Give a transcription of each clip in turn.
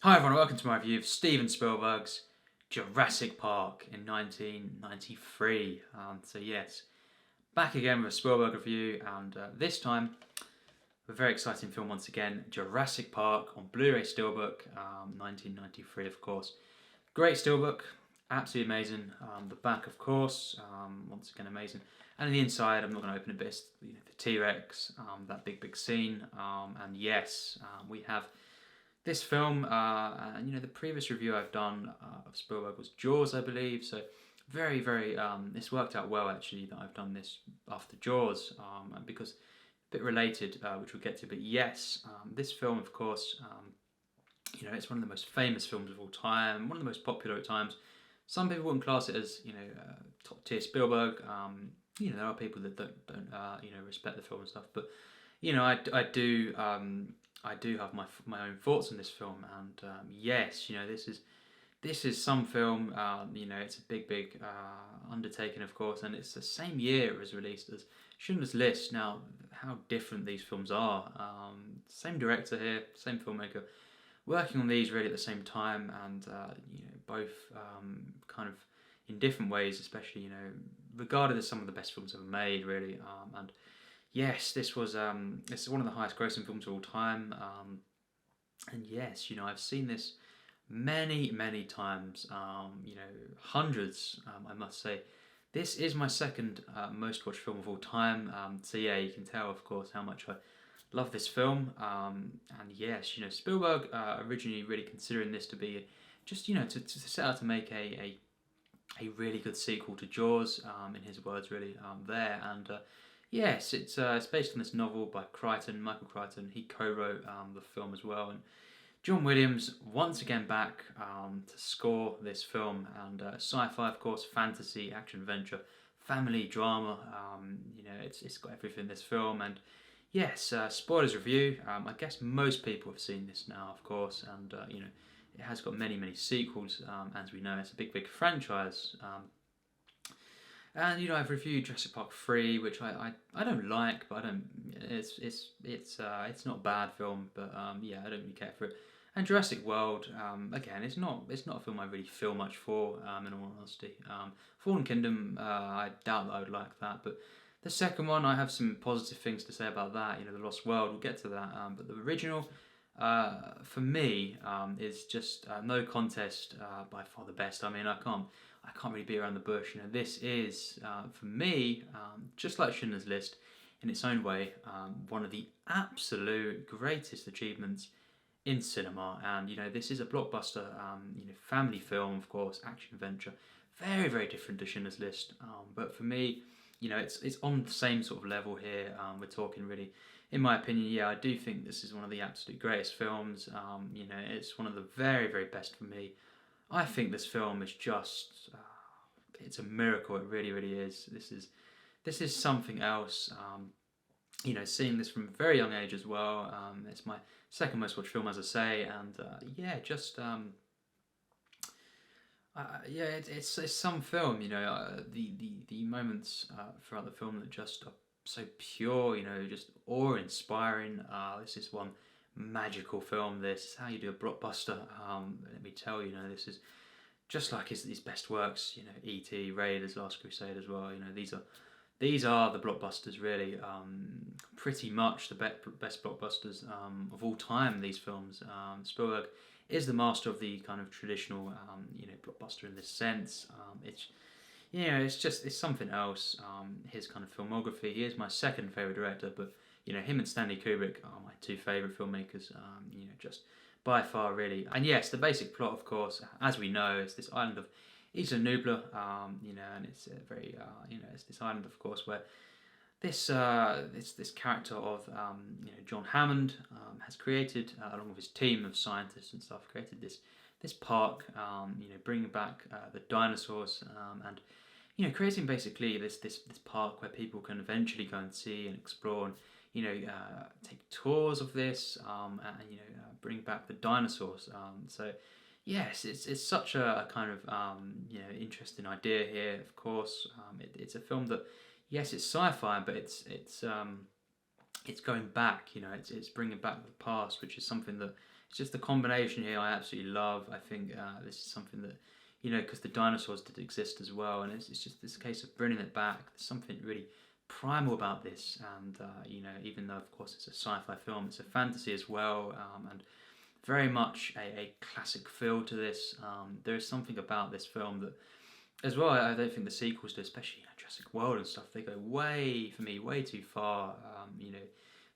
Hi everyone, welcome to my review of Steven Spielberg's Jurassic Park in 1993. So yes, back again with a Spielberg review, and this time a very exciting film once again, Jurassic Park on Blu-ray Steelbook, 1993 of course. Great Steelbook, absolutely amazing. The back of course, once again amazing. And the inside, I'm not going to open it, but it's the T-Rex, that big scene, and yes, we have this film, and the previous review I've done of Spielberg was Jaws, I believe. So very, it's worked out well actually that I've done this after Jaws, and because a bit related, which we'll get to. But yes, this film, of course, it's one of the most famous films of all time, one of the most popular at times. Some people wouldn't class it as top tier Spielberg. There are people that don't respect the film and stuff, but I do. I do have my own thoughts on this film, and yes, this is some film. It's a big undertaking, of course, and it's the same year it was released as Schindler's List. Now, how different these films are. Same director here, same filmmaker, working on these really at the same time, and both kind of in different ways, especially regarded as some of the best films ever made, really, and yes, this is one of the highest grossing films of all time, and yes, I've seen this many times, hundreds, I must say. This is my second most watched film of all time, so yeah, you can tell, of course, how much I love this film, and yes, Spielberg originally really considering this to be just, to set out to make a really good sequel to Jaws, in his words, really, there, and yes, it's based on this novel by Michael Crichton. He co-wrote the film as well, and John Williams once again back to score this film, and sci-fi, of course, fantasy, action, adventure, family drama. It's got everything in this film, and yes, spoilers review. I guess most people have seen this now, of course, and it has got many sequels. As we know, it's a big franchise. And I've reviewed Jurassic Park 3, which I don't like, but I don't. It's not a bad film, but yeah, I don't really care for it. And Jurassic World, again, it's not a film I really feel much for. In all honesty, Fallen Kingdom, I doubt that I would like that, but the second one, I have some positive things to say about that. The Lost World, we'll get to that. But the original, for me, is just no contest, by far the best. I mean, I can't really beat around the bush. This is, for me, just like Schindler's List, in its own way, one of the absolute greatest achievements in cinema. And this is a blockbuster, family film, of course, action adventure, very different to Schindler's List. But for me, it's on the same sort of level here. We're talking really, in my opinion, yeah, I do think this is one of the absolute greatest films. It's one of the very best for me. I think this film is just, it's a miracle. It really is. This is something else. Seeing this from a very young age as well. It's my second most watched film, as I say, and yeah, just yeah, it's some film. The moments throughout the film that just are so pure. Just awe-inspiring. This is one magical film. This is how you do a blockbuster. Let me tell you, this is just like his best works. E.T., Raiders, Last Crusade as well. These are the blockbusters, really. Pretty much the best blockbusters of all time. These films. Spielberg is the master of the kind of traditional, blockbuster in this sense. It's something else. His kind of filmography. He is my second favorite director, but him and Stanley Kubrick are my two favorite filmmakers. Just by far, really. And yes, the basic plot, of course, as we know, is this island of Isla Nublar, and it's it's this island, of course, where this character of John Hammond has created, along with his team of scientists and stuff, created this park, bringing back the dinosaurs, and creating basically this park where people can eventually go and see and explore and take tours of this, and bring back the dinosaurs. So yes, it's such a kind of interesting idea here. Of course, it's a film that, yes, it's sci-fi, but it's going back. It's bringing back the past, which is something that it's just the combination here I absolutely love. I think this is something that, because the dinosaurs did exist as well, and it's just this case of bringing it back. There's something really primal about this, and even though of course it's a sci-fi film, it's a fantasy as well, and very much a classic feel to this. There is something about this film that, as well, I don't think the sequels do, especially Jurassic World and stuff, they go way too far.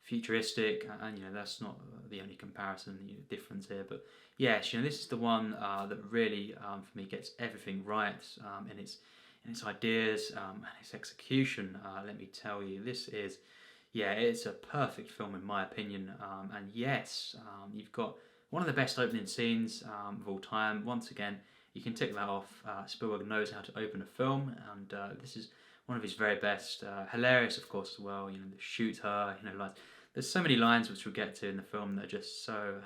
Futuristic, and that's not the only comparison, difference here. But yes, this is the one that really, for me, gets everything right in its ideas and its execution. Let me tell you, this is, it's a perfect film in my opinion. And yes, you've got one of the best opening scenes of all time. Once again, you can tick that off. Spielberg knows how to open a film, and this is one of his very best. Hilarious, of course, as well. The shoot her, lines. There's so many lines which we'll get to in the film that are just so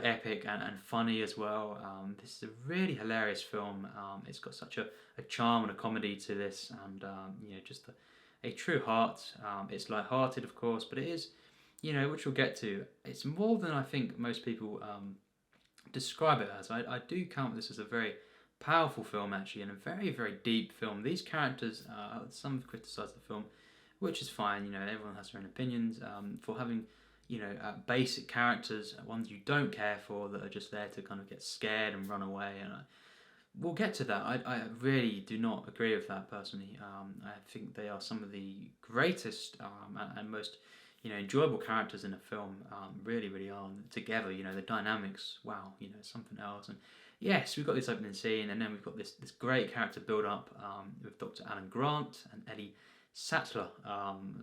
epic and funny as well. This is a really hilarious film. It's got such a charm and a comedy to this, and just a true heart. It's light-hearted, of course, but it is, which we'll get to. It's more than I think most people describe it as. I do count this as a very powerful film, actually, and a very, very deep film. These characters, some have criticised the film, which is fine. Everyone has their own opinions, for having basic characters, ones you don't care for, that are just there to kind of get scared and run away. And we'll get to that. I really do not agree with that personally. I think they are some of the greatest and most enjoyable characters in a film. Really, really are together. The dynamics. Wow. Something else. And yes, we've got this opening scene, and then we've got this great character build up with Dr. Alan Grant and Eddie Sattler.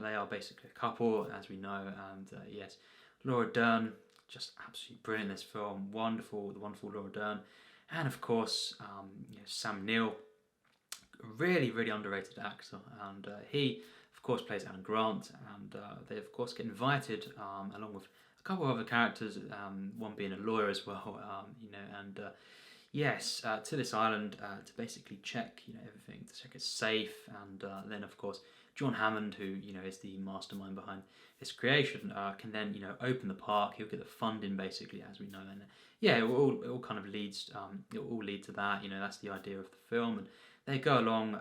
They are basically a couple, as we know, and yes, Laura Dern, just absolutely brilliant in this film. The wonderful Laura Dern, and of course, Sam Neill, really, really underrated actor, and he, of course, plays Alan Grant, and they, of course, get invited along with a couple of other characters, one being a lawyer as well, and yes, to this island to basically check, everything, to check it's safe, and then of course John Hammond, who is the mastermind behind this creation, can then open the park. He'll get the funding basically, as we know, and it all kind of leads. It will all lead to that. That's the idea of the film, and they go along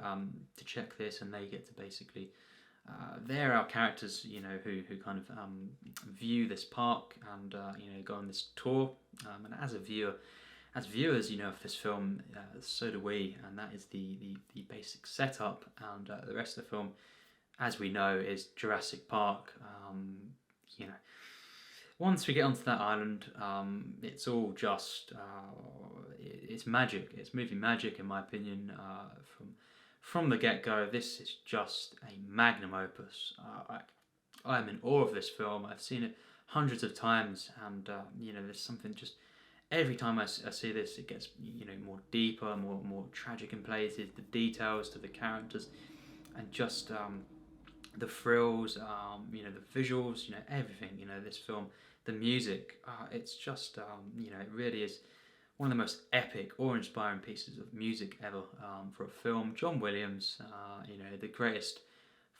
to check this, and they get to basically. There are characters, who kind of view this park and go on this tour, and as viewers, of this film, so do we, and that is the basic setup, and the rest of the film, as we know, is Jurassic Park. Once we get onto that island, it's all just it's magic. It's movie magic, in my opinion. From the get-go, this is just a magnum opus. I'm in awe of this film. I've seen it hundreds of times, and there's something just. Every time I see this, it gets more deeper, more tragic in places. The details to the characters, and just the thrills, the visuals, everything. This film, the music. It's just it really is one of the most epic, awe-inspiring pieces of music ever for a film. John Williams, the greatest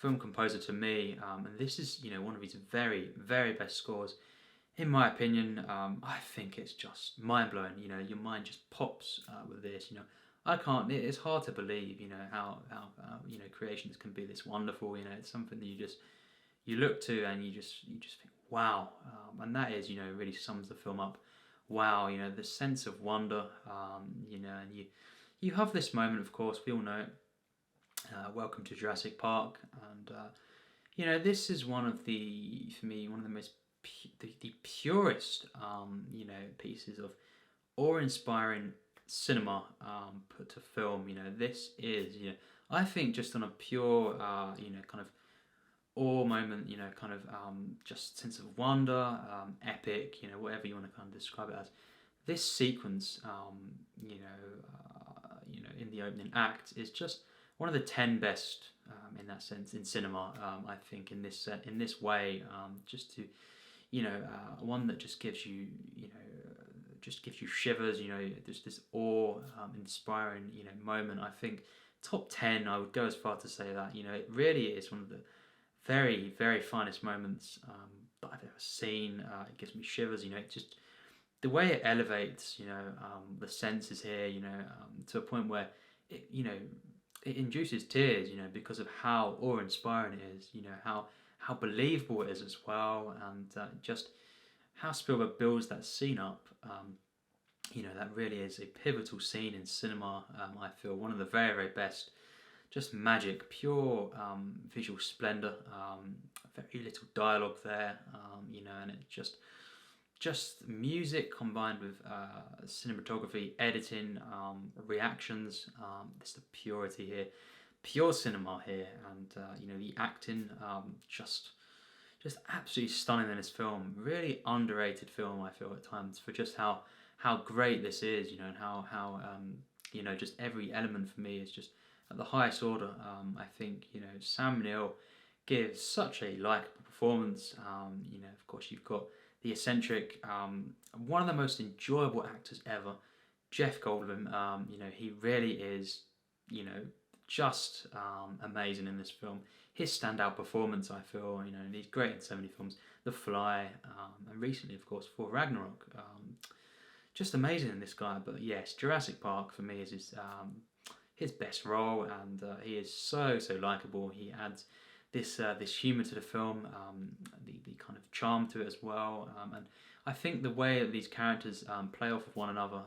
film composer to me, and this is one of his very, very best scores. In my opinion, I think it's just mind-blowing. Your mind just pops with this. I can't. It's hard to believe. How creations can be this wonderful. It's something that you look to, and you just think, wow. And that is really sums the film up. Wow. The sense of wonder. And you have this moment. Of course, we all know it. Welcome to Jurassic Park, and this is one of the most the purest pieces of awe-inspiring cinema put to film. This is I think just on a pure kind of awe moment, just sense of wonder, epic, whatever you want to kind of describe it as. This sequence in the opening act is just one of the 10 best in that sense in cinema. I think in this way, just to one that just gives you shivers. There's this awe-inspiring moment. I think top 10. I would go as far to say that it really is one of the very, very finest moments that I've ever seen. It gives me shivers. It just the way it elevates, the senses here, to a point where it, it induces tears, because of how awe-inspiring it is, how believable it is as well, and just how Spielberg builds that scene up. That really is a pivotal scene in cinema. I feel one of the very, very best. Just magic, pure visual splendor. Very little dialogue there, and it just music combined with cinematography, editing, reactions. There's the purity here, pure cinema here, and the acting, just absolutely stunning in this film. Really underrated film, I feel at times, for just how great this is, and how just every element for me is just at the highest order. I think Sam Neill gives such a likable performance. Of course you've got the eccentric, one of the most enjoyable actors ever, Jeff Goldblum. He really is, just amazing in this film. His standout performance, I feel, and he's great in so many films. The Fly, and recently, of course, for Ragnarok. Just amazing in this guy. But yes, Jurassic Park for me is his best role, and he is so likable. He adds this humour to the film, the kind of charm to it as well, and I think the way that these characters play off of one another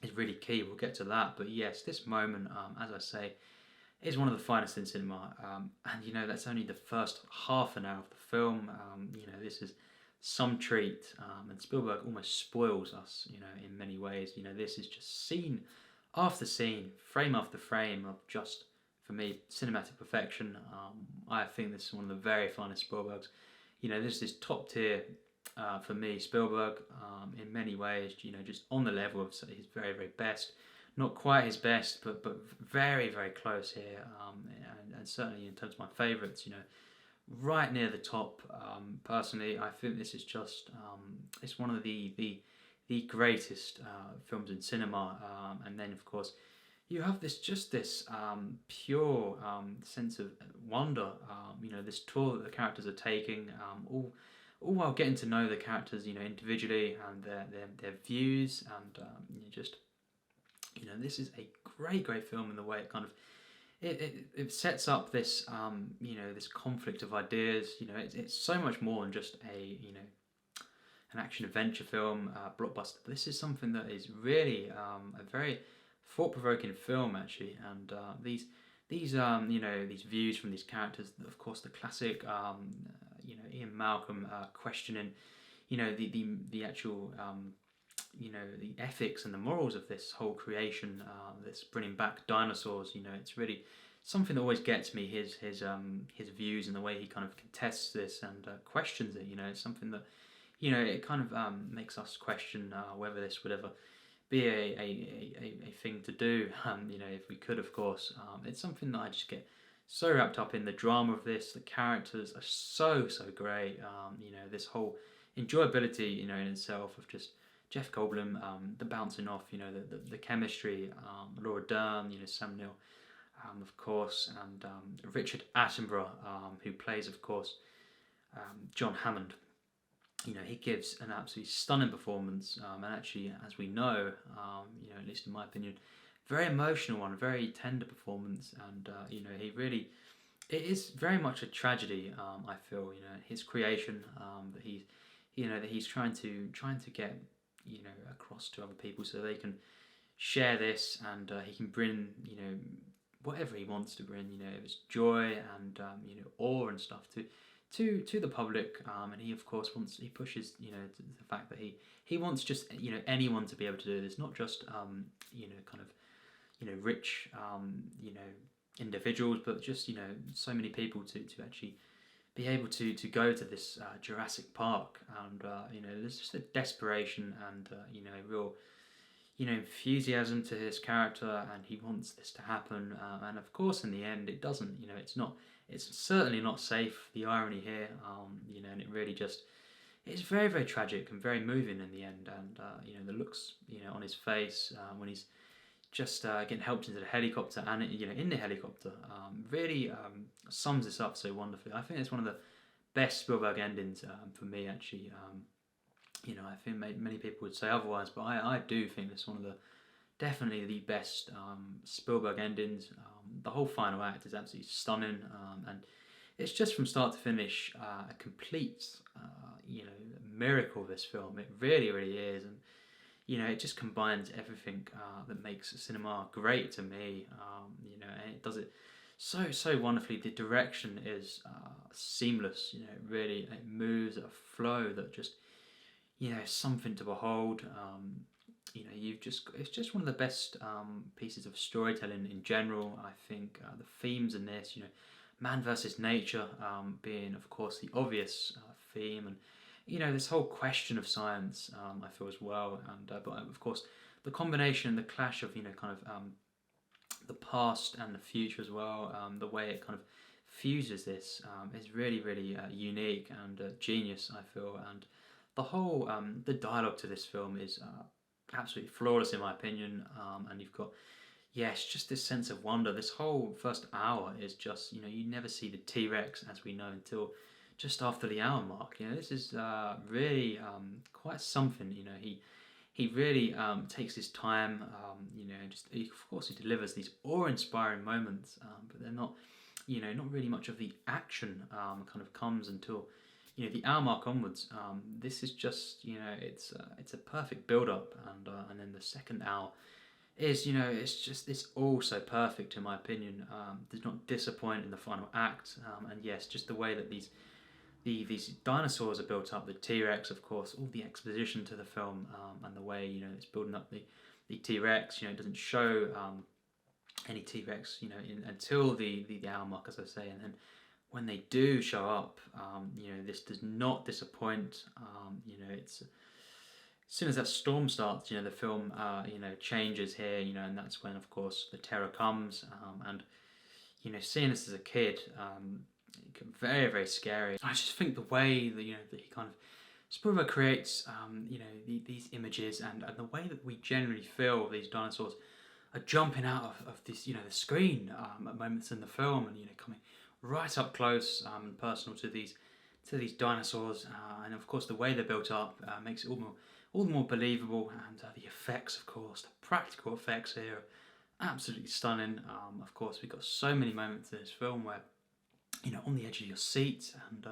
is really key. We'll get to that, but yes, this moment, as I say, is one of the finest in cinema, and that's only the first half an hour of the film. This is some treat, and Spielberg almost spoils us, in many ways. This is just scene after scene, frame after frame of just, for me, cinematic perfection. I think this is one of the very finest Spielbergs. This is top tier for me, Spielberg, in many ways, just on the level of his very, very best. Not quite his best, but very, very close here, and certainly in terms of my favourites, right near the top. Personally, I think this is just, it's one of the greatest films in cinema, and then of course you have this pure sense of wonder, this tour that the characters are taking, all while getting to know the characters, individually, and their views, and this is a great film in the way it kind of it sets up this this conflict of ideas. It's so much more than just an action adventure film, blockbuster. This is something that is really a very thought-provoking film, actually, and these views from these characters. Of course, the classic Ian Malcolm questioning the actual the ethics and the morals of this whole creation, this bringing back dinosaurs. It's really something that always gets me. His views and the way he kind of contests this and questions it. It's something that it kind of makes us question whether this would ever be a thing to do. If we could, of course. It's something that I just get so wrapped up in. The drama of this, the characters are so great. This whole enjoyability, in itself of just Jeff Goldblum, the bouncing off, the chemistry, Laura Dern, Sam Neill, of course, and Richard Attenborough, who plays, of course, John Hammond. He gives an absolutely stunning performance, and actually, as we know, at least in my opinion, very emotional one, very tender performance, and he really, it is very much a tragedy. I feel, his creation, that he's trying to get across to other people so they can share this, and he can bring whatever he wants to bring, if it's joy and awe and stuff to the public, and he of course pushes the fact that he wants just anyone to be able to do this, not just kind of rich individuals, but just so many people to actually be able to go to this Jurassic Park, and there's just a desperation and a real enthusiasm to his character, and he wants this to happen, and of course in the end it doesn't. It's certainly not safe. The irony here, and it really just, it's very, very tragic and very moving in the end, and the looks on his face when he's just getting helped into the helicopter, and in the helicopter, really sums this up so wonderfully. I think it's one of the best Spielberg endings for me, actually. You know, I think many people would say otherwise, but I do think it's one of the definitely the best Spielberg endings. The whole final act is absolutely stunning, and it's just from start to finish a complete, miracle. This film, it really, really is, and it just combines everything that makes cinema great to me. And it does it so wonderfully. The direction is seamless. It really it moves at a flow that just something to behold. It's just one of the best pieces of storytelling in general. I think the themes in this, man versus nature, being of course the obvious theme, and this whole question of science, I feel as well, and but of course the combination, the clash of kind of the past and the future as well. The way it kind of fuses this is really, really unique and genius, I feel, and the whole the dialogue to this film is absolutely flawless in my opinion. And you've got just this sense of wonder. This whole first hour is just you never see the T-Rex as we know until just after the hour mark. This is really quite something. He really takes his time. Of course he delivers these awe-inspiring moments, but they're not not really much of the action kind of comes until the hour mark onwards. This is just it's a perfect build up, and then the second hour is it's all so perfect in my opinion. Does not disappoint in the final act, and yes, just the way that these dinosaurs are built up, the T-Rex, of course, all the exposition to the film, and the way it's building up the T-Rex. It doesn't show any T-Rex until the hour mark, as I say, and then when they do show up, this does not disappoint. It's as soon as that storm starts, the film changes here, and that's when of course the terror comes, and seeing this as a kid, very, very scary. I just think the way that that he kind of Spielberg creates these images, and the way that we generally feel these dinosaurs are jumping out of this the screen at moments in the film, and coming right up close and personal to these dinosaurs, and of course the way they're built up makes it all the more believable, and the effects, of course, the practical effects here are absolutely stunning. Of course, we've got so many moments in this film where on the edge of your seat, and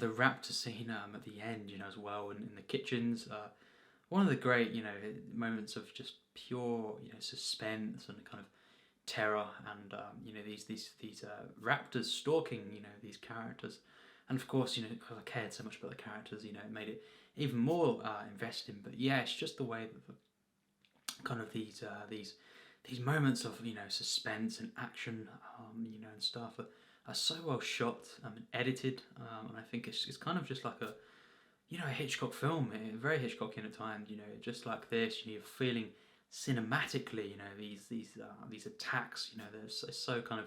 the raptor scene at the end, as well, and in the kitchens. One of the great, moments of just pure, suspense and kind of terror, and these raptors stalking, these characters, and of course, because I cared so much about the characters, it made it even more investing. But yeah, it's just the way that kind of these moments of suspense and action, and stuff are so well shot and edited, and I think it's kind of just like a a Hitchcock film, very Hitchcockian at times. Just like this, you're feeling cinematically, these attacks. They're so kind of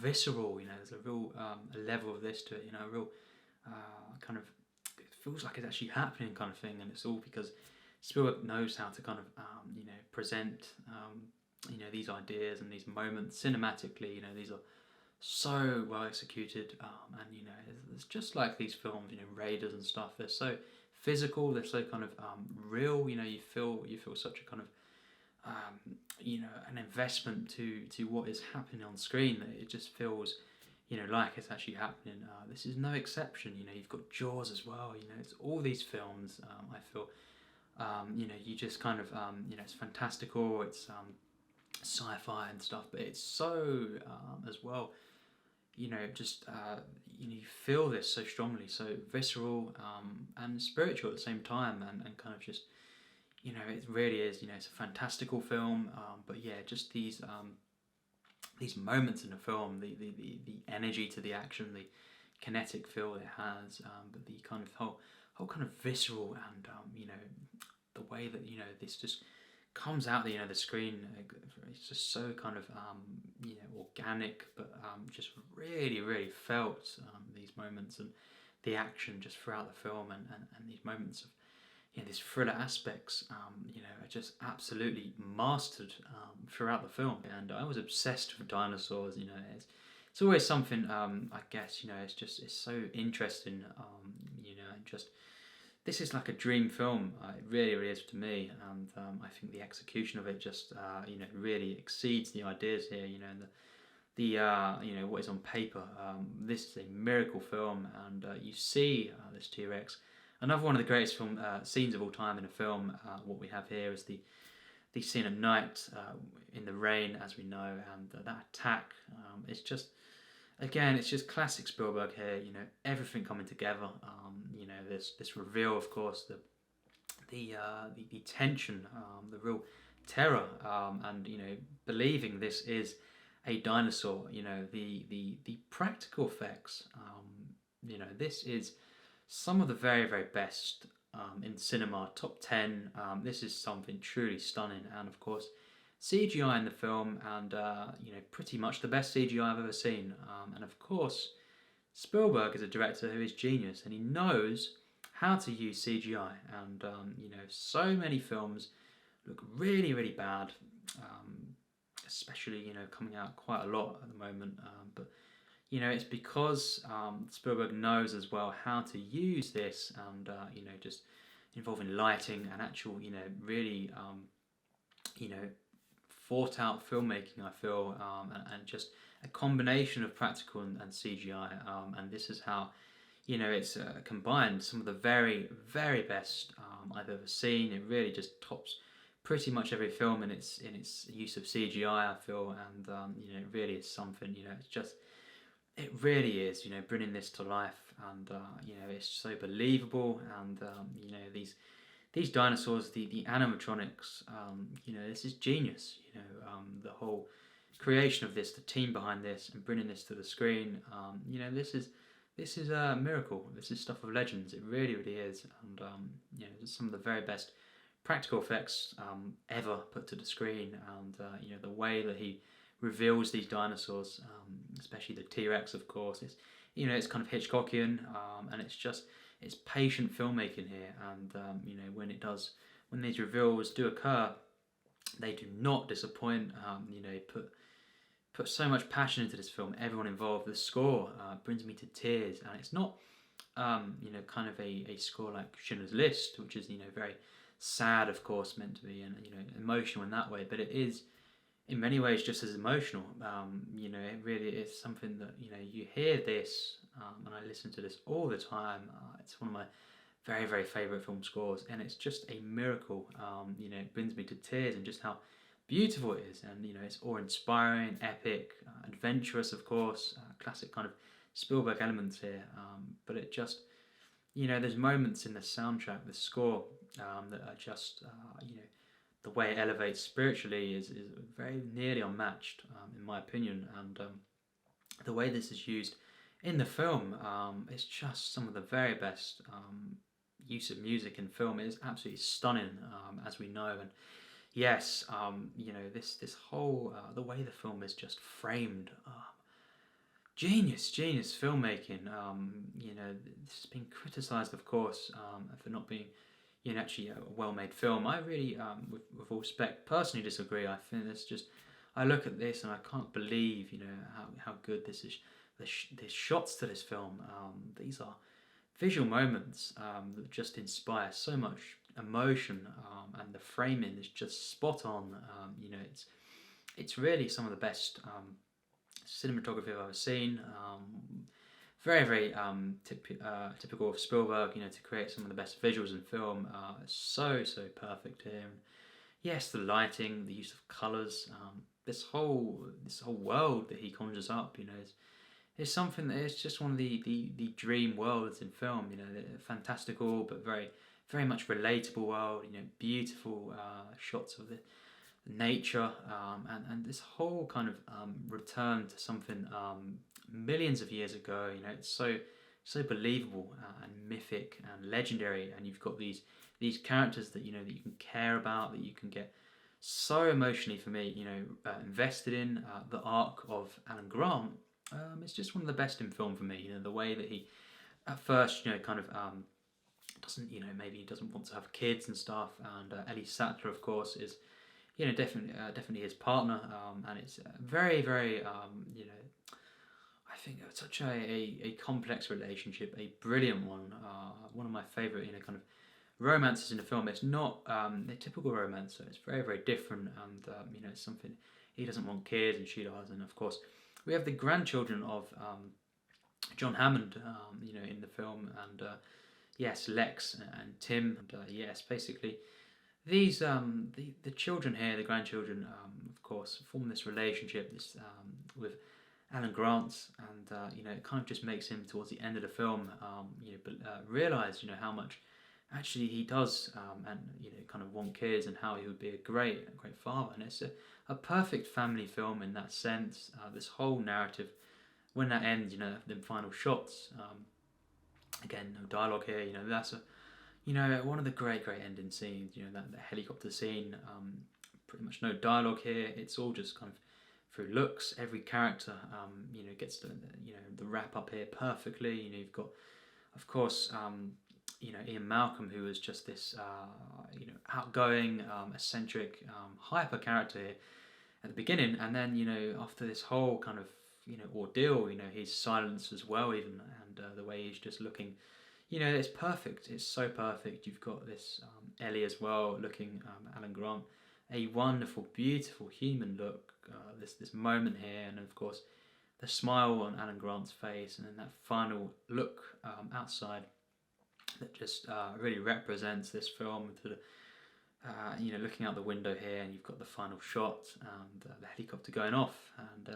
visceral. There's a real level of this to it. A real kind of, it feels like it's actually happening kind of thing, and it's all because Spielberg knows how to kind of present these ideas and these moments cinematically. These are so well executed, and it's just like these films, Raiders and stuff. They're so physical. They're so kind of real. You feel such a kind of an investment to what is happening on screen, that it just feels like it's actually happening. This is no exception. You've got Jaws as well. It's all these films. I feel you just kind of it's fantastical. It's sci-fi and stuff, but it's so as well. Just you feel this so strongly, so visceral and spiritual at the same time, and kind of just it really is. It's a fantastical film, but yeah, just these moments in the film, the energy to the action, the kinetic feel it has, but the kind of whole kind of visceral, and the way that this just comes out the screen. It's just so kind of organic, but just really, really felt these moments and the action just throughout the film, and these moments of these thriller aspects are just absolutely mastered throughout the film. And I was obsessed with dinosaurs. It's always something, I guess, it's so interesting, and just this is like a dream film. It really, really is to me, and I think the execution of it just really exceeds the ideas here. And the what is on paper. This is a miracle film, and you see this T-Rex. Another one of the greatest film scenes of all time in a film. What we have here is the scene at night in the rain, as we know, and that attack. It's just, again, it's just classic Spielberg here. Everything coming together. This reveal, of course, the tension, the real terror, and believing this is a dinosaur. The practical effects. This is some of the very, very best in cinema, top 10. This is something truly stunning, and of course, CGI in the film, and pretty much the best CGI I've ever seen. And of course, Spielberg is a director who is genius, and he knows how to use CGI. And so many films look really, really bad, especially coming out quite a lot at the moment. But it's because Spielberg knows as well how to use this, and just involving lighting and actual really thought out filmmaking, I feel, and just a combination of practical and CGI, and this is how it's combined some of the very, very best I've ever seen. It really just tops pretty much every film in its use of CGI, I feel, and it really is something. It really is, bringing this to life, and it's so believable, and these dinosaurs, the animatronics, this is genius. The whole creation of this, the team behind this, and bringing this to the screen, this is a miracle. This is stuff of legends. It really, really is, and some of the very best practical effects ever put to the screen, and the way that he reveals these dinosaurs, especially the T-Rex, of course. It's kind of Hitchcockian, and it's patient filmmaking here, and when these reveals do occur, they do not disappoint. Put so much passion into this film. Everyone involved. The score brings me to tears, and it's not kind of a score like Schindler's List, which is very sad, of course, meant to be, and emotional in that way, but it is in many ways just as emotional. It really is something that you hear this, and I listen to this all the time. It's one of my very, very favourite film scores, and it's just a miracle. It brings me to tears, and just how beautiful it is, and it's awe-inspiring, epic, adventurous, of course, classic kind of Spielberg elements here. But it just, there's moments in the soundtrack, the score, that are just, the way it elevates spiritually is very nearly unmatched, in my opinion. And the way this is used in the film, it's just some of the very best use of music in film. It is absolutely stunning, as we know. And yes, this whole the way the film is just framed, genius filmmaking. This has been criticised, of course, for not being actually a well-made film. I really, with all respect, personally disagree. I think I look at this and I can't believe how good this is. There's shots to this film. These are visual moments that just inspire so much emotion, and the framing is just spot on. It's really some of the best cinematography I've ever seen. Very, very typical of Spielberg, to create some of the best visuals in film. So perfect here. And yes, the lighting, the use of colours, this whole world that he conjures up, is something that is just one of the dream worlds in film. Fantastical but very, very much relatable world. Beautiful shots of the nature, and this whole kind of return to something millions of years ago. It's so believable, and mythic and legendary, and you've got these characters that that you can care about, that you can get so emotionally, for me, invested in. The arc of Alan Grant, it's just one of the best in film for me. The way that he at first kind of doesn't maybe he doesn't want to have kids and stuff, and Ellie Sattler, of course, is definitely his partner, and it's very, very I think it's such a complex relationship, a brilliant one. One of my favourite, kind of romances in the film. It's not a typical romance, so it's very, very different, and it's something he doesn't want kids and she does, and of course we have the grandchildren of John Hammond, in the film, and yes, Lex and Tim, and yes, basically these the children here, the grandchildren, of course, form this relationship, with Alan Grant, and it kind of just makes him towards the end of the film, realize how much actually he does, and kind of want kids, and how he would be a great father, and it's a perfect family film in that sense. This whole narrative, when that ends, the final shots. Again, no dialogue here. That's one of the great ending scenes. That the helicopter scene. Pretty much no dialogue here. It's all just kind of through looks. Every character, gets the wrap up here perfectly. You've got, of course, Ian Malcolm, who was just this, outgoing, eccentric, hyper character here at the beginning, and then after this whole kind of ordeal, his silence as well, even, and the way he's just looking, it's perfect. It's so perfect. You've got this Ellie as well, looking Alan Grant, a wonderful, beautiful human look. This moment here, and of course the smile on Alan Grant's face, and then that final look outside that just really represents this film. To the, looking out the window here, and you've got the final shot and the helicopter going off, and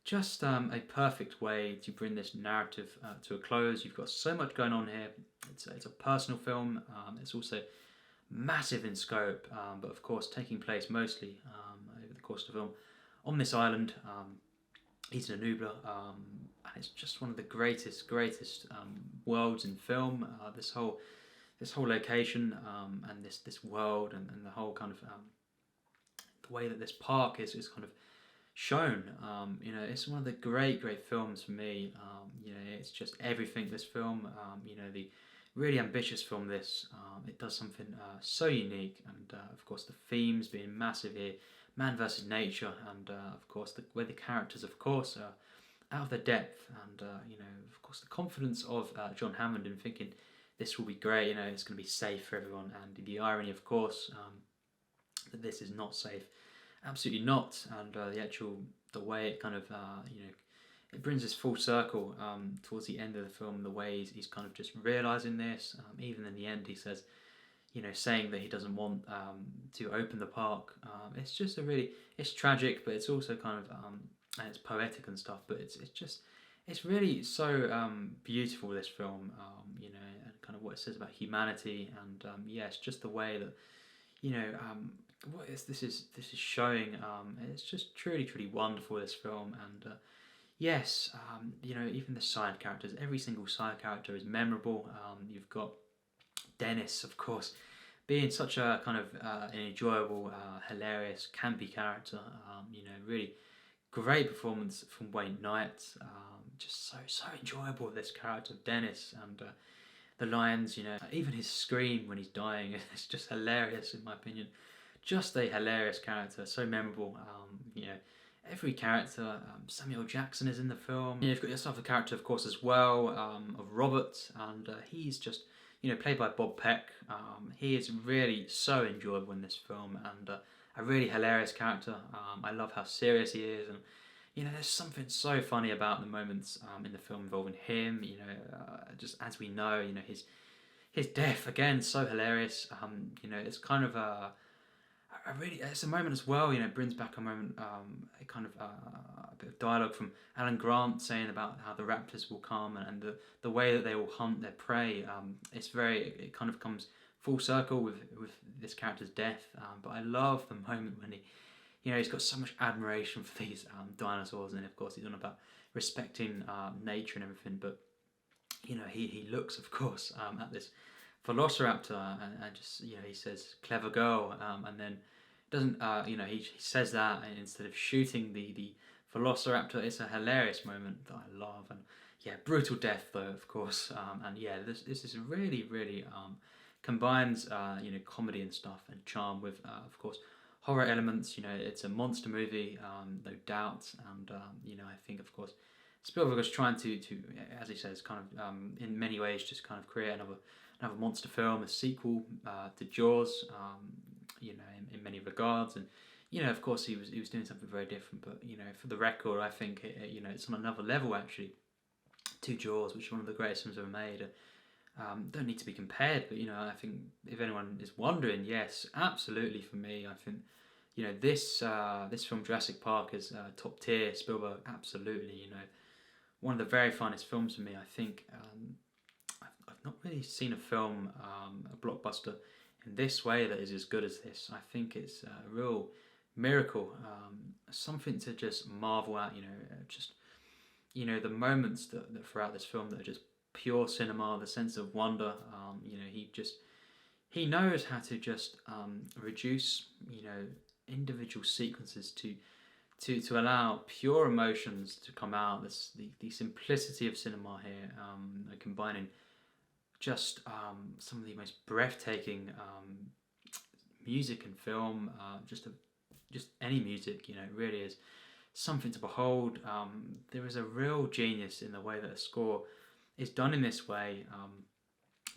just a perfect way to bring this narrative to a close. You've got so much going on here. It's a personal film. It's also massive in scope, but of course taking place mostly over the course of the film on this island, Isla Nublar, and it's just one of the greatest worlds in film. This whole location, and this world, and the whole kind of the way that this park is kind of shown. It's one of the great films for me. It's just everything. This film, the really ambitious film. It does something so unique, and of course the themes being massive here, man versus nature, and of course where the characters, of course, are out of their depth, and of course the confidence of John Hammond in thinking this will be great. It's going to be safe for everyone, and the irony, of course, that this is not safe. Absolutely not, and the way it kind of it brings us full circle towards the end of the film. The way he's kind of just realizing this. Even in the end, he says, saying that he doesn't want to open the park. It's just it's tragic, but it's also kind of and it's poetic and stuff. But it's really so beautiful, this film. And kind of what it says about humanity, and it's just the way that this is showing. It's just truly wonderful, this film, and yes, even the side characters, every single side character is memorable. You've got Dennis, of course, being such a kind of an enjoyable, hilarious, campy character. Really great performance from Wayne Knight. Just so enjoyable, this character of Dennis, and the lines, even his scream when he's dying, it's just hilarious in my opinion. Just a hilarious character, so memorable. Every character. Samuel Jackson is in the film. You've got yourself a character, of course, as well, of Robert, and he's just played by Bob Peck. He is really so enjoyable in this film, and a really hilarious character. I love how serious he is, and there's something so funny about the moments in the film involving him. Just as we know, his death, again, so hilarious. It's kind of it's a moment as well. It brings back a moment, a kind of a bit of dialogue from Alan Grant saying about how the raptors will come, and the way that they will hunt their prey. It kind of comes full circle with this character's death. But I love the moment when he's got so much admiration for these dinosaurs, and of course he's on about respecting nature and everything. But he looks, of course, at this Velociraptor, and just he says "clever girl," and then doesn't he says that, and instead of shooting the Velociraptor. It's a hilarious moment that I love, and brutal death though, of course, and this is really combines comedy and stuff and charm with of course horror elements. It's a monster movie, no doubt, and I think, of course, Spielberg was trying to, as he says, kind of in many ways just kind of create another monster film, a sequel to Jaws, in many regards. And of course, he was doing something very different. But for the record, I think it's on another level actually to Jaws, which is one of the greatest films ever made. Don't need to be compared, but I think if anyone is wondering, yes, absolutely. For me, I think this film Jurassic Park is top tier. Spielberg, absolutely. One of the very finest films for me. I think I've not really seen a film, a blockbuster, in this way that is as good as this. I think it's a real miracle, something to just marvel at. Just the moments that throughout this film that are just pure cinema, the sense of wonder. He knows how to just reduce individual sequences to allow pure emotions to come out. The simplicity of cinema here, combining just some of the most breathtaking music and film, just any music. It really is something to behold. There is a real genius in the way that a score is done in this way.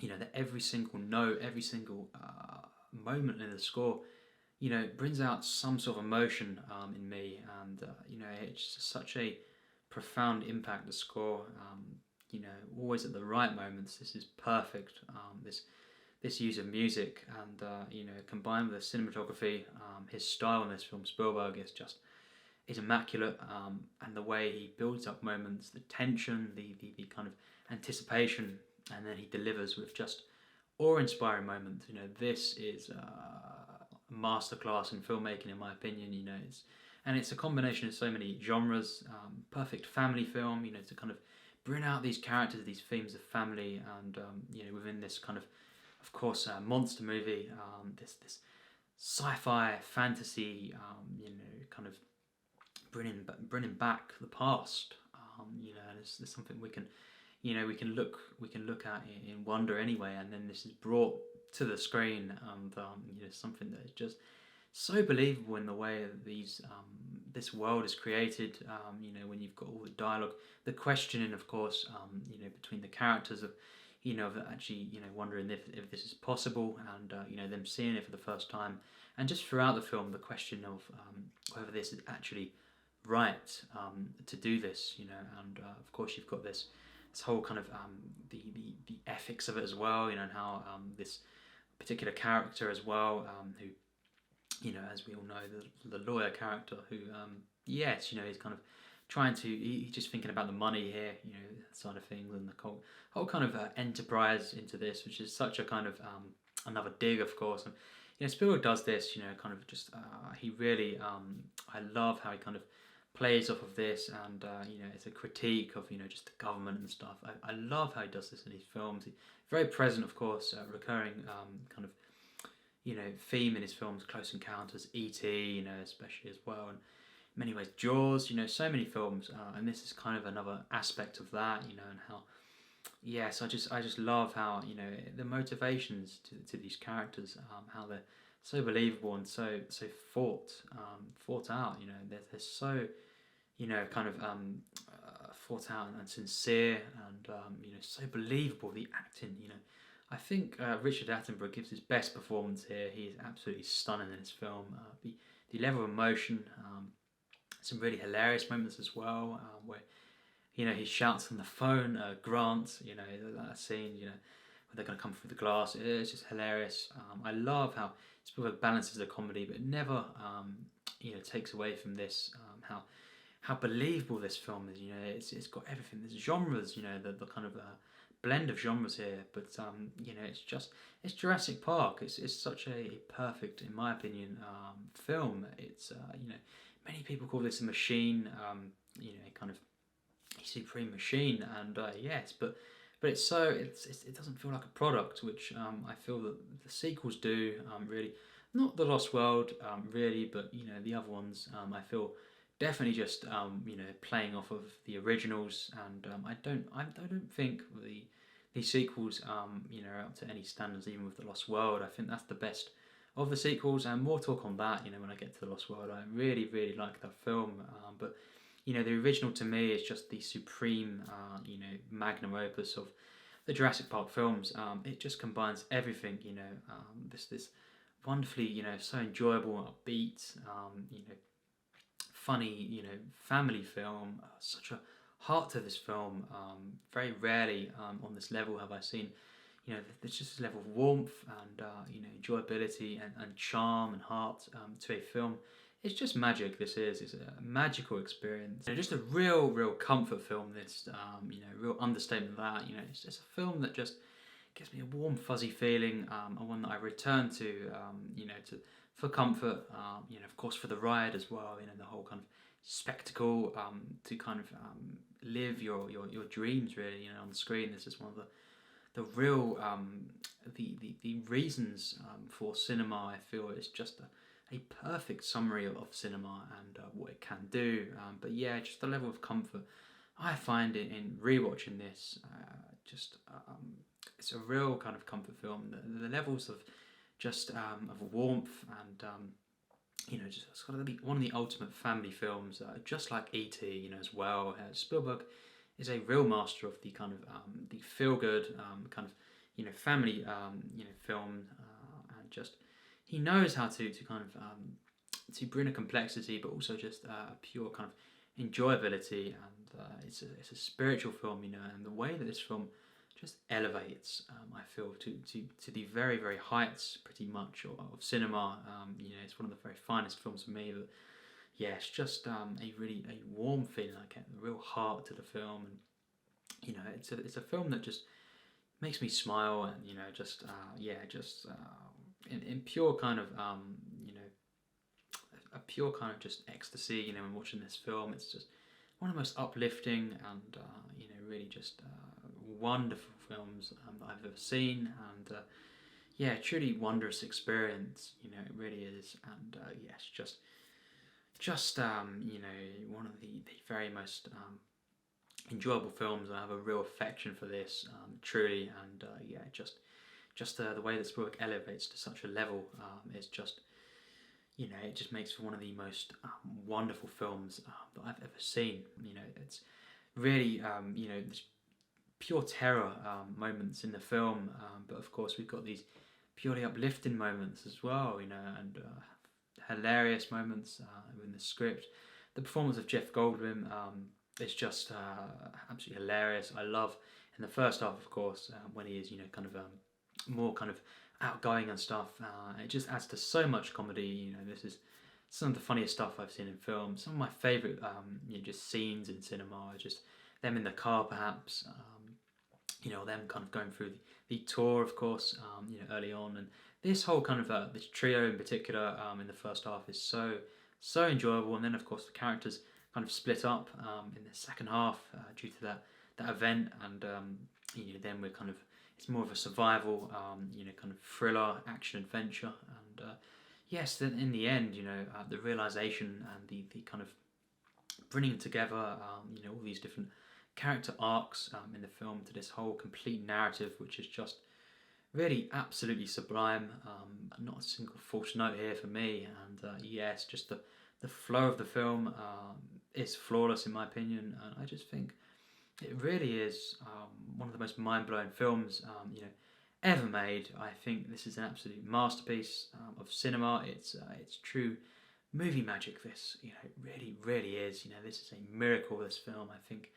That every single note, every single moment in the score, brings out some sort of emotion in me, and it's just such a profound impact. The score, always at the right moments. This is perfect. This use of music and combined with the cinematography, his style in this film, Spielberg, is immaculate, and the way he builds up moments, the tension, the kind of anticipation, and then he delivers with just awe-inspiring moments. This is a masterclass in filmmaking, in my opinion. It's a combination of so many genres. Perfect family film. To kind of bring out these characters, these themes of family, and within this kind of course, monster movie. This sci-fi fantasy. Kind of bringing back the past. There's something we can look at in wonder anyway, and then this is brought to the screen, and something that is just so believable in the way that this world is created. When you've got all the dialogue, the questioning, of course, between the characters of actually wondering if this is possible, and them seeing it for the first time, and just throughout the film the question of whether this is actually right to do this. And of course you've got this whole kind of the ethics of it as well, and how this particular character as well, who as we all know, the lawyer character, who he's kind of trying to, he's just thinking about the money here, side of things, and the whole kind of enterprise into this, which is such a kind of another dig, of course. And Spielberg does this, kind of just he really I love how he kind of plays off of this, and it's a critique of just the government and stuff. I love how he does this in his films. He's very present, of course, recurring kind of theme in his films, Close Encounters, E.T., especially as well, and in many ways Jaws, so many films, and this is kind of another aspect of that, and how I just love how the motivations to these characters, how they're so believable and so thought out. They're so kind of thought out and sincere, and so believable. The acting, I think Richard Attenborough gives his best performance here. He is absolutely stunning in this film. The level of emotion, some really hilarious moments as well, where he shouts on the phone, Grant, that scene, where they're going to come through the glass. It's just hilarious. I love how Spielberg balances the comedy, but never takes away from this, how believable this film is. It's got everything. There's genres, the kind of blend of genres here, but it's Jurassic Park. It's such a perfect, in my opinion, film. It's many people call this a machine, kind of a supreme machine, and yes, but it doesn't feel like a product, which I feel that the sequels do, really. Not The Lost World, really, but the other ones, I feel definitely just playing off of the originals, and I don't think the sequels are up to any standards, even with The Lost World. I think that's the best of the sequels, and more talk on that when I get to The Lost World. I really like that film, but You know, the original to me is just the supreme, you know, magnum opus of the Jurassic Park films. It just combines everything, you know, this wonderfully, you know, so enjoyable, upbeat, you know, funny, you know, family film. Such a heart to this film. Very rarely on this level have I seen, you know, there's just this level of warmth and you know, enjoyability and charm and heart to a film. It's just magic. This is. It's a magical experience. You know, just a real comfort film. This, you know, real understatement of that. You know, it's just a film that just gives me a warm, fuzzy feeling. And one that I return to. You know, to for comfort. You know, of course, for the ride as well. You know, the whole kind of spectacle. To kind of live your dreams really. You know, on the screen. This is one of the real the reasons for cinema. I feel is just a perfect summary of cinema and what it can do. But yeah, just the level of comfort I find in rewatching this. It's a real kind of comfort film. The levels of just of warmth and you know, just it's got to be one of the ultimate family films. Just like E.T. You know, as well. Spielberg is a real master of the kind of the feel good kind of, you know, family you know, film and just he knows how to kind of to bring a complexity, but also just a pure kind of enjoyability, and it's a spiritual film, you know, and the way that this film just elevates, I feel, to the very heights, pretty much, of cinema. You know, it's one of the very finest films for me. But yeah, it's just a warm feeling. I get the real heart to the film, and you know, it's a film that just makes me smile, and you know, just in pure kind of you know, a pure kind of just ecstasy, you know, when watching this film. It's just one of the most uplifting and you know, really just wonderful films that I've ever seen, and yeah, truly wondrous experience, you know, it really is. And yes, just you know, one of the very most enjoyable films. I have a real affection for this, truly, and yeah, just the way that Spielberg elevates to such a level is just, you know, it just makes for one of the most wonderful films that I've ever seen. You know, it's really, you know, there's pure terror moments in the film, but of course we've got these purely uplifting moments as well, you know, and hilarious moments in the script. The performance of Jeff Goldblum is just absolutely hilarious. I love in the first half, of course, when he is, you know, kind of more kind of outgoing and stuff. It just adds to so much comedy. You know, this is some of the funniest stuff I've seen in film. Some of my favourite, you know, just scenes in cinema are just them in the car, perhaps. You know, them kind of going through the tour, of course. You know, early on, and this whole kind of this trio in particular in the first half is so enjoyable. And then, of course, the characters kind of split up in the second half due to that event, and you know, then we're kind of, it's more of a survival, you know, kind of thriller, action, adventure, and yes, then in the end, you know, the realization and the kind of bringing together, you know, all these different character arcs in the film to this whole complete narrative, which is just really absolutely sublime. Not a single false note here for me, and yes, just the flow of the film is flawless in my opinion, and I just think it really is one of the most mind-blowing films, you know, ever made. I think this is an absolute masterpiece of cinema. It's true movie magic. This, you know, it really is. You know, this is a miracle. This film, I think,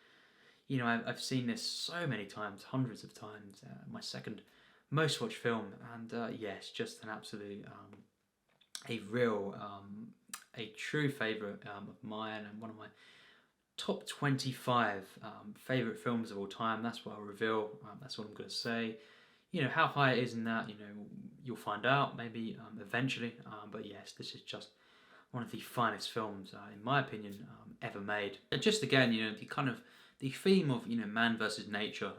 you know, I've seen this so many times, hundreds of times. My second most watched film, and yes, just an absolute, a real, a true favourite of mine, and one of my top 25 favourite films of all time. That's what I'll reveal. That's what I'm going to say. You know, how high it is in that, you know, you'll find out maybe eventually. But yes, this is just one of the finest films, in my opinion, ever made. And just again, you know, the kind of the theme of, you know, man versus nature,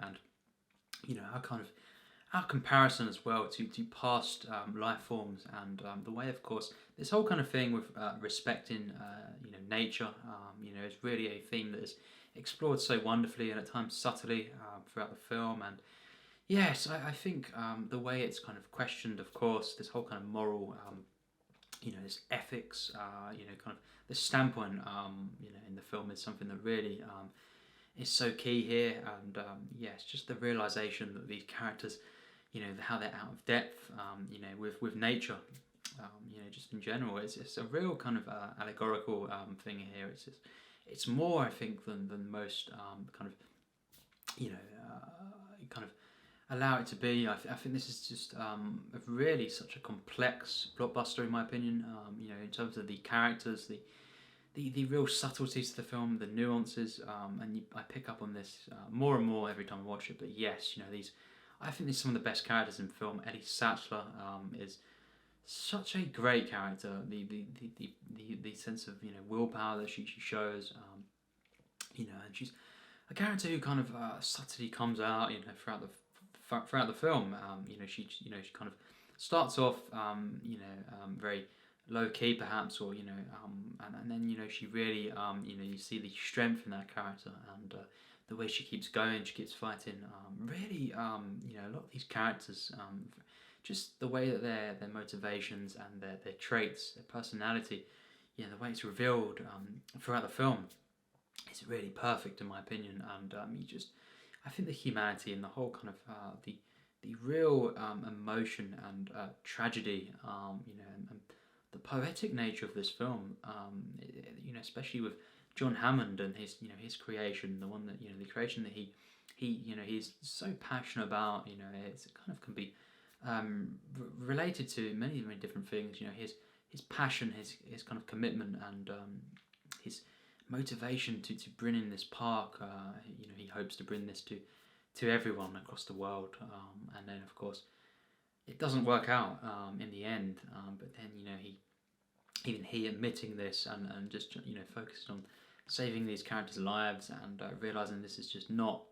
and you know, our comparison as well to past life forms, and the way, of course, this whole kind of thing with respecting, you know, nature, you know, is really a theme that is explored so wonderfully and at times subtly throughout the film. And yes, I think the way it's kind of questioned, of course, this whole kind of moral, you know, this ethics, you know, kind of the standpoint, in the film is something that really is so key here. And it's just the realization that these characters, how they're out of depth, with nature, just in general. It's a real kind of allegorical thing here. It's more, I think, than most kind of, kind of allow it to be. I think this is just really such a complex blockbuster, in my opinion. In terms of the characters, the real subtleties of the film, the nuances, and I pick up on this more and more every time I watch it. But yes, I think these are some of the best characters in film. Ellie Sattler is such a great character. The sense of willpower that she shows, and she's a character who kind of subtly comes out throughout the film. She kind of starts off very low key perhaps, or and then she really you see the strength in that character, and the way she keeps going, she keeps fighting. Really, a lot of these characters, just the way that their motivations and their traits, their personality, the way it's revealed throughout the film, is really perfect in my opinion. And I think the humanity and the whole kind of the real emotion and tragedy, and the poetic nature of this film, especially with John Hammond and his creation, the one that the creation that he's so passionate about. It kind of can be related to many different things. His passion, his kind of commitment, and his motivation to bring in this park. He hopes to bring this to everyone across the world, and then of course it doesn't work out in the end. But then he admitting this, and just focusing on saving these characters' lives, and realizing this is just not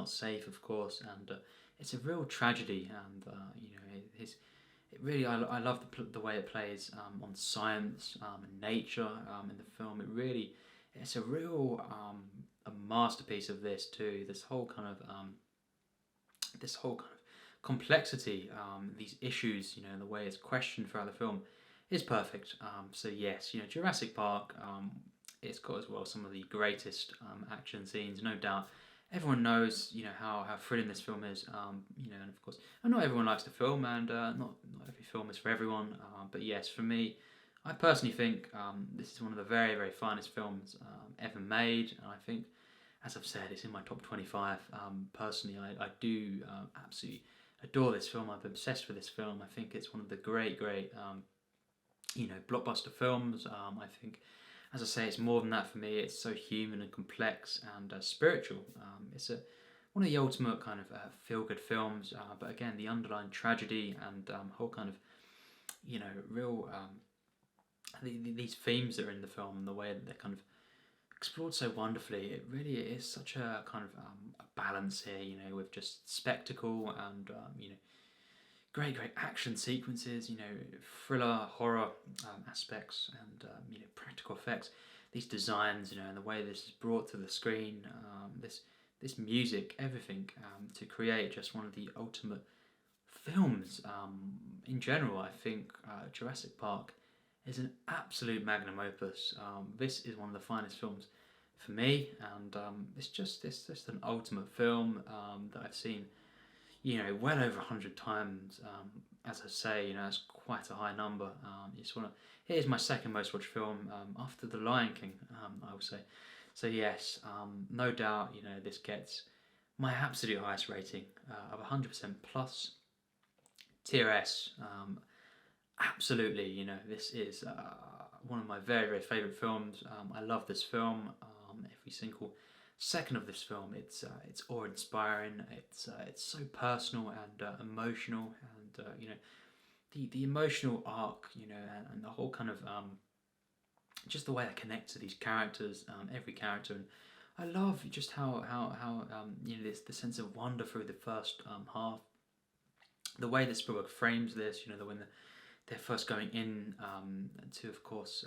safe, of course, and it's a real tragedy. And it really, I love the way it plays on science and nature in the film. It's a real a masterpiece of this too. This whole kind of complexity, these issues, the way it's questioned throughout the film, is perfect. So yes, Jurassic Park, it's got as well some of the greatest action scenes, no doubt. Everyone knows, how thrilling this film is, and of course, and not everyone likes the film, and not every film is for everyone. But yes, for me, I personally think this is one of the very, very finest films ever made, and I think, as I've said, it's in my top 25. Personally, I do absolutely adore this film. I'm obsessed with this film. I think it's one of the great, blockbuster films. I think, as I say, it's more than that for me. It's so human and complex and spiritual. It's one of the ultimate kind of feel-good films. But again, the underlying tragedy and whole kind of, real these themes that are in the film, and the way that they're kind of explored so wonderfully. It really is such a kind of a balance here, with just spectacle and great action sequences, thriller, horror aspects, and practical effects. These designs, and the way this is brought to the screen, this music, everything, to create just one of the ultimate films. In general, I think Jurassic Park is an absolute magnum opus. This is one of the finest films for me, and it's just an ultimate film that I've seen well over 100 times. As I say, it's quite a high number. Here's my second most watched film after The Lion King, I would say. So yes, no doubt, this gets my absolute highest rating of 100% plus. Tier S. Absolutely, this is one of my very, very favourite films. I love this film. Every single second of this film, it's awe-inspiring. It's so personal and emotional, and the emotional arc, and the whole kind of just the way I connect to these characters, every character, and I love just how this the sense of wonder through the first half. The way that Spielberg frames this, when they're first going in to, of course,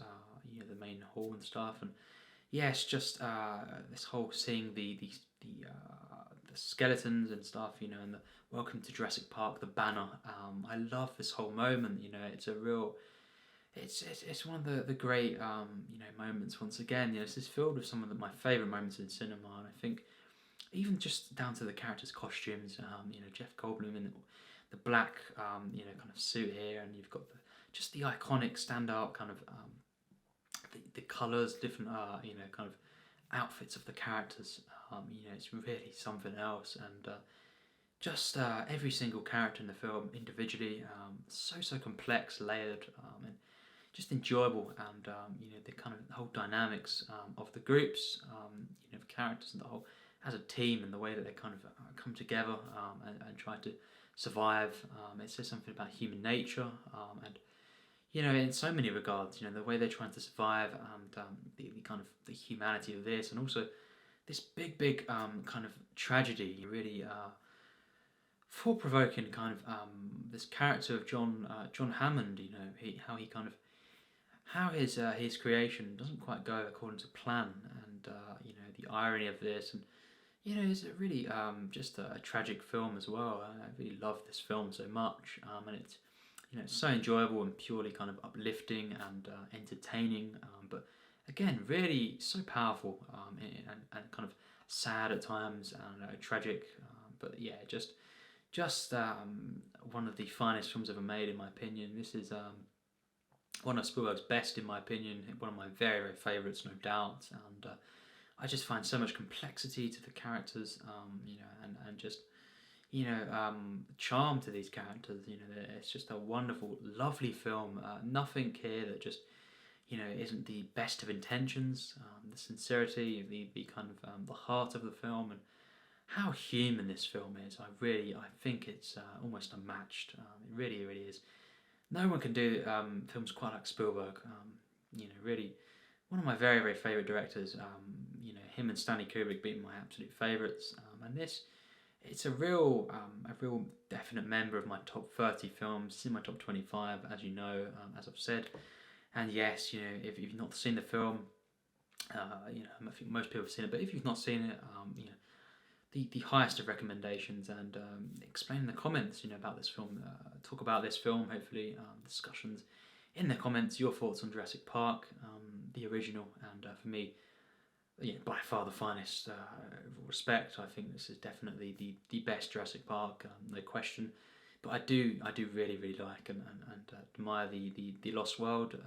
the main hall and stuff, and yes, just this whole seeing the skeletons and stuff, and the Welcome to Jurassic Park, the banner. I love this whole moment. It's a real, it's one of the great moments. Once again, this is filled with some of my favourite moments in cinema, and I think even just down to the characters' costumes. Jeff Goldblum in the black kind of suit here, and you've got just the iconic standout kind of the colours, different kind of outfits of the characters. It's really something else, and just every single character in the film individually, so complex, layered, and just enjoyable, and the kind of the whole dynamics of the groups, the characters and the whole as a team, and the way that they kind of come together and try to survive. It says something about human nature, and in so many regards, the way they're trying to survive, and the kind of the humanity of this, and also this big kind of tragedy, really thought-provoking kind of this character of John Hammond. How his creation doesn't quite go according to plan, and the irony of this, and it's a really just a tragic film as well. I really love this film so much, and it's it's so enjoyable and purely kind of uplifting and entertaining, but again, really so powerful, and kind of sad at times, and tragic, but yeah, just one of the finest films ever made, in my opinion. This is one of Spielberg's best, in my opinion. One of my very favourites, no doubt. And I just find so much complexity to the characters, and just charm to these characters. It's just a wonderful, lovely film. Nothing here that just isn't the best of intentions. The sincerity, the kind of the heart of the film, and how human this film is. I think it's almost unmatched. It really is. No one can do films quite like Spielberg. Really one of my very favourite directors. Him and Stanley Kubrick being my absolute favourites. And this, it's a real definite member of my top 30 films. It's in my top 25, as you know, as I've said. And yes, if you've not seen the film, I think most people have seen it. But if you've not seen it, the highest of recommendations, and explain in the comments about this film, talk about this film, hopefully discussions in the comments, your thoughts on Jurassic Park, the original, and for me, by far the finest. With all respect, I think this is definitely the best Jurassic Park, no question. But I do really like and admire the Lost World.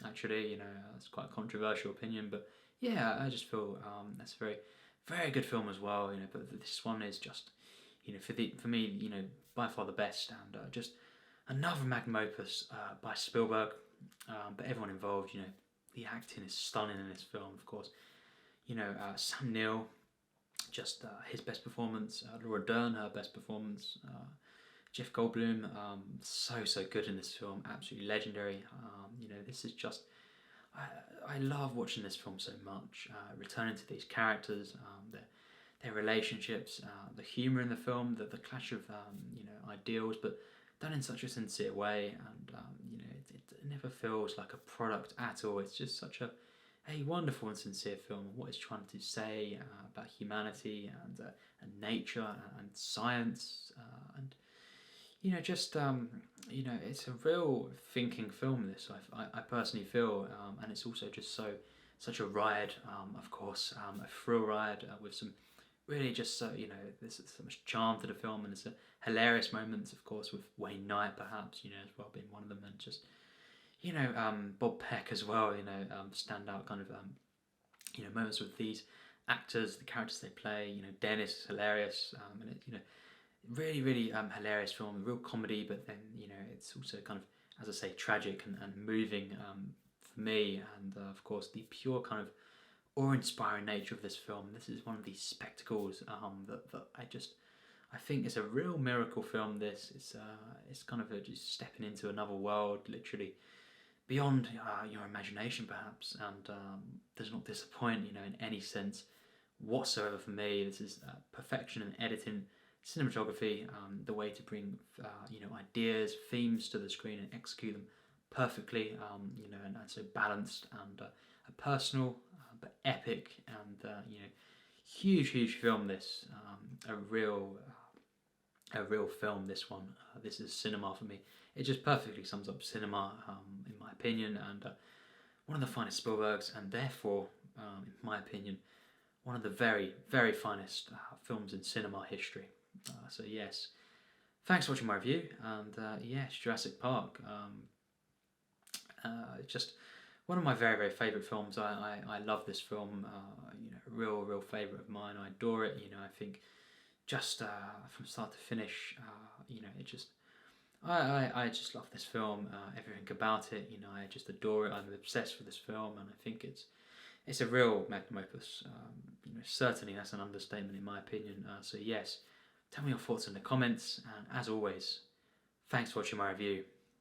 Actually, it's quite a controversial opinion, but yeah, I just feel that's a very good film as well. But this one is just, for me, by far the best, and just another magnum opus by Spielberg. But everyone involved, the acting is stunning in this film, of course. Sam Neill, just his best performance. Laura Dern, her best performance. Jeff Goldblum, so good in this film, absolutely legendary. This is just, I love watching this film so much. Returning to these characters, their relationships, the humour in the film, the clash of ideals, but done in such a sincere way, and it never feels like a product at all. It's just such a wonderful and sincere film. What it's trying to say about humanity and nature and science, and it's a real thinking film. This I personally feel, and it's also just such a ride. Of course, a thrill ride with some really just there's so much charm to the film, and there's hilarious moments, of course, with Wayne Knight perhaps as well being one of them, and just Bob Peck as well. Standout kind of moments with these actors, the characters they play. Dennis is hilarious, and it really hilarious film, real comedy, but then it's also kind of, as I say, tragic and moving for me, and of course the pure kind of awe-inspiring nature of this film. This is one of these spectacles that I think is a real miracle film. This it's kind of just stepping into another world, literally beyond your imagination perhaps, and does not disappoint in any sense whatsoever. For me, this is perfection in editing, cinematography, the way to bring ideas, themes to the screen and execute them perfectly, and so balanced, and a personal but epic and huge film. This a real a real film. This one, this is cinema for me. It just perfectly sums up cinema, in my opinion, and one of the finest Spielbergs, and therefore, in my opinion, one of the very, very finest films in cinema history. So yes, thanks for watching my review, and yes, Jurassic Park. Just one of my very, very favourite films. I love this film. Real favourite of mine. I adore it. I think just from start to finish, it just I just love this film. Everything about it. I just adore it. I'm obsessed with this film, and I think it's a real magnum opus. Certainly that's an understatement in my opinion. So yes, tell me your thoughts in the comments, and as always, thanks for watching my review.